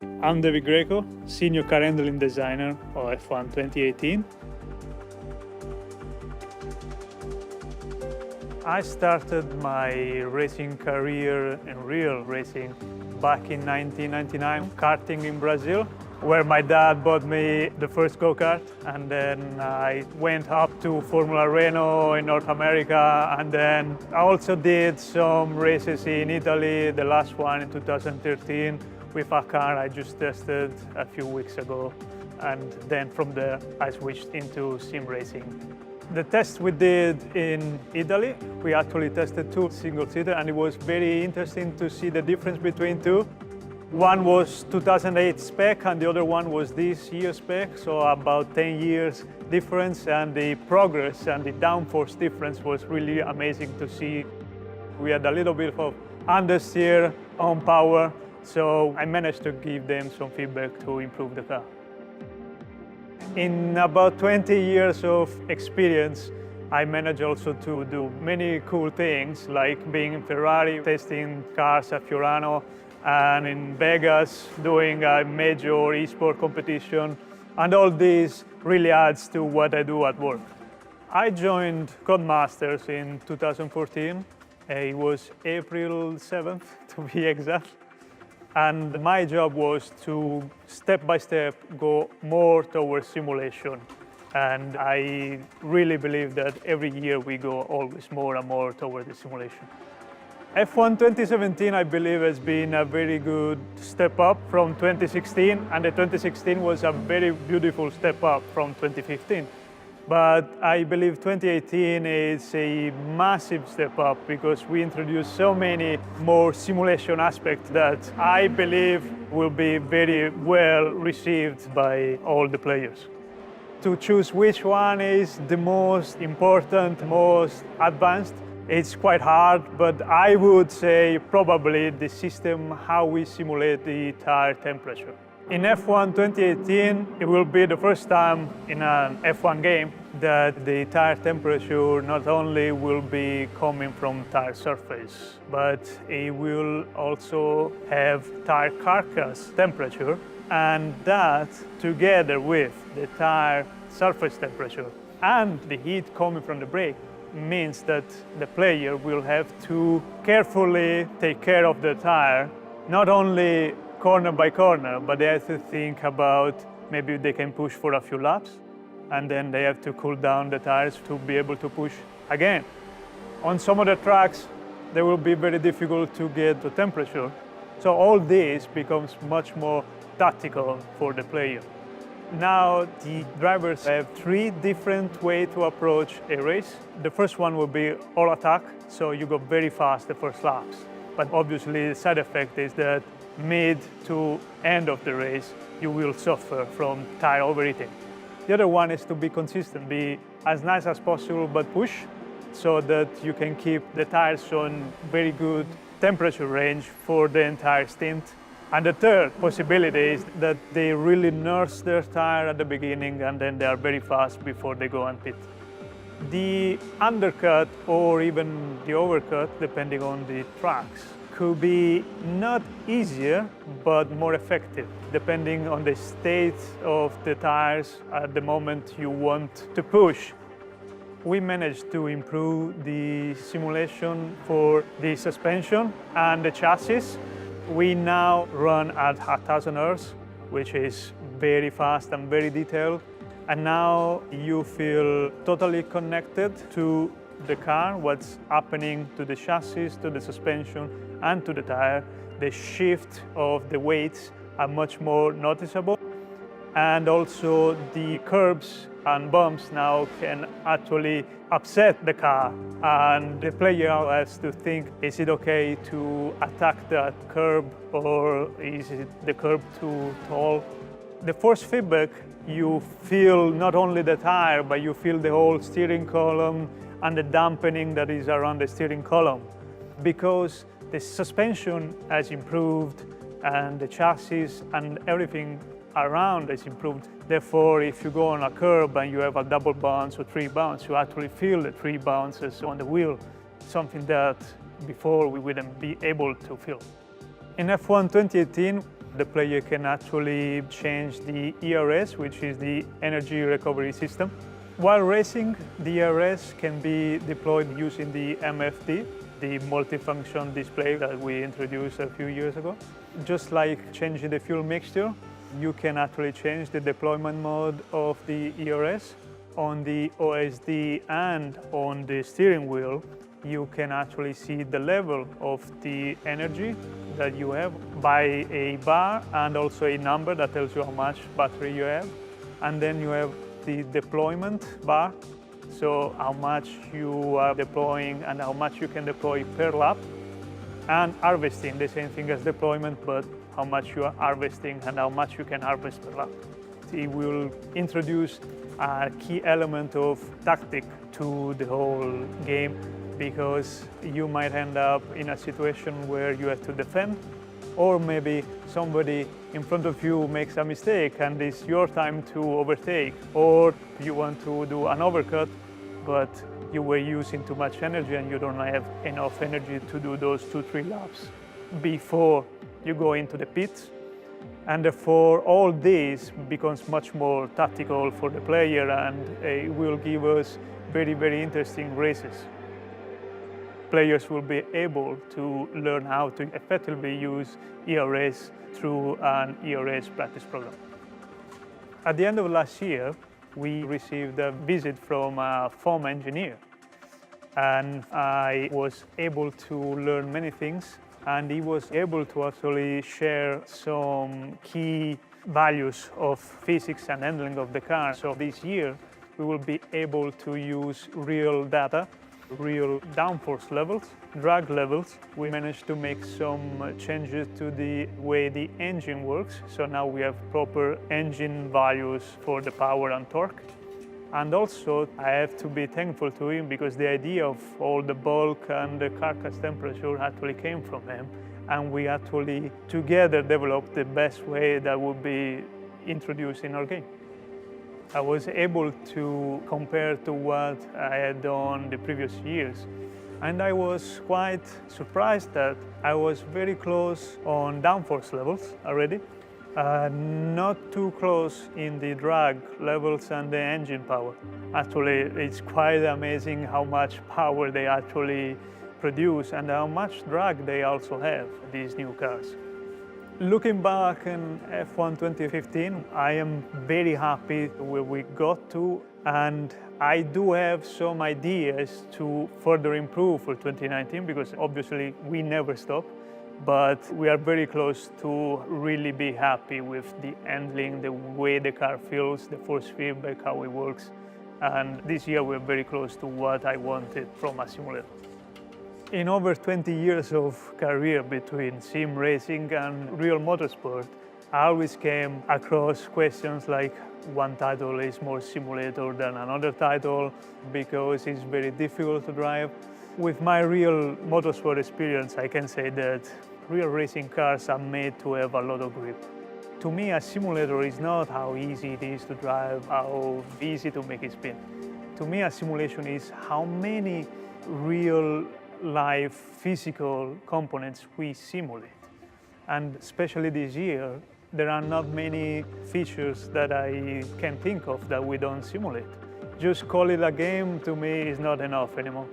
I'm Greco, Senior Car Handling Designer of F1 2018. I started my racing career in real racing back in 1999, karting in Brazil, where my dad bought me the first go-kart, and then I went up to Formula Renault in North America, and then I also did some races in Italy, the last one in 2013, with a car I just tested a few weeks ago, and then from there I switched into sim racing. The tests we did in Italy, we actually tested two single-seater, and it was very interesting to see the difference between two. One was 2008 spec and the other one was this year spec, so about 10 years difference, and the progress and the downforce difference was really amazing to see. We had a little bit of understeer on power, so I managed to give them some feedback to improve the car. In about 20 years of experience, I managed also to do many cool things, like being in Ferrari, testing cars at Fiorano, and in Vegas, doing a major eSport competition. And all this really adds to what I do at work. I joined Codemasters in 2014. It was April 7th, to be exact. And my job was to, step by step, go more towards simulation. And I really believe that every year we go always more and more towards the simulation. F1 2017, I believe, has been a very good step up from 2016, and the 2016 was a very beautiful step up from 2015. But I believe 2018 is a massive step up because we introduced so many more simulation aspects that I believe will be very well received by all the players. To choose which one is the most important, most advanced, it's quite hard, but I would say probably the system how we simulate the tire temperature. In F1 2018, it will be the first time in an F1 game that the tire temperature not only will be coming from tire surface, but it will also have tire carcass temperature, and that together with the tire surface temperature and the heat coming from the brake means that the player will have to carefully take care of the tire, not only corner by corner, but they have to think about maybe they can push for a few laps, and then they have to cool down the tires to be able to push again. On some of the tracks, they will be very difficult to get the temperature. So all this becomes much more tactical for the player. Now the drivers have three different ways to approach a race. The first one will be all attack, so you go very fast the first laps. But obviously the side effect is that mid to end of the race, you will suffer from tire overheating. The other one is to be consistent, be as nice as possible but push, so that you can keep the tires on very good temperature range for the entire stint. And the third possibility is that they really nurse their tire at the beginning and then they are very fast before they go and pit. The undercut or even the overcut, depending on the tracks, could be not easier but more effective, depending on the state of the tires at the moment you want to push. We managed to improve the simulation for the suspension and the chassis. We now run at 1,000 Hz, which is very fast and very detailed. And now you feel totally connected to the car, what's happening to the chassis, to the suspension, and to the tire. The shift of the weights are much more noticeable. And also the curbs and bumps now can actually upset the car, and the player has to think, is it okay to attack that curb or is it the curb too tall? The force feedback, you feel not only the tire, but you feel the whole steering column and the dampening that is around the steering column, because the suspension has improved and the chassis and everything around is improved. Therefore, if you go on a curb and you have a double bounce or three bounce, you actually feel the three bounces on the wheel, something that before we wouldn't be able to feel. In F1 2018, The player can actually change the ERS, which is the energy recovery system. While racing, the ERS can be deployed using the MFD, the multifunction display that we introduced a few years ago. Just like changing the fuel mixture, you can actually change the deployment mode of the ERS. On the OSD and on the steering wheel, you can actually see the level of the energy that you have by a bar and also a number that tells you how much battery you have. And then you have the deployment bar, so how much you are deploying and how much you can deploy per lap. And harvesting, the same thing as deployment, but how much you are harvesting and how much you can harvest per lap. It will introduce a key element of tactic to the whole game, because you might end up in a situation where you have to defend, or maybe somebody in front of you makes a mistake and it's your time to overtake, or you want to do an overcut, but you were using too much energy and you don't have enough energy to do those 2-3 laps before you go into the pits. And therefore, all this becomes much more tactical for the player, and it will give us very, very interesting races. Players will be able to learn how to effectively use ERS through an ERS practice program. At the end of last year, we received a visit from a foam engineer, and I was able to learn many things, and he was able to actually share some key values of physics and handling of the car. So this year, we will be able to use real data, real downforce levels, drag levels. We managed to make some changes to the way the engine works. So now we have proper engine values for the power and torque. And also, I have to be thankful to him, because the idea of all the bulk and the carcass temperature actually came from him. And we actually together developed the best way that would be introduced in our game. I was able to compare to what I had done the previous years. And I was quite surprised that I was very close on downforce levels already. Not too close in the drag levels and the engine power. Actually, it's quite amazing how much power they actually produce and how much drag they also have, these new cars. Looking back in F1 2015, I am very happy where we got to, and I do have some ideas to further improve for 2019, because obviously we never stop. But we are very close to really be happy with the handling, the way the car feels, the force feedback, how it works. And this year we're very close to what I wanted from a simulator. In over 20 years of career between sim racing and real motorsport, I always came across questions like one title is more simulator than another title because it's very difficult to drive. With my real motorsport experience, I can say that real racing cars are made to have a lot of grip. To me, a simulator is not how easy it is to drive, how easy to make it spin. To me, a simulation is how many real life physical components we simulate. And especially this year, there are not many features that I can think of that we don't simulate. Just call it a game, to me, is not enough anymore.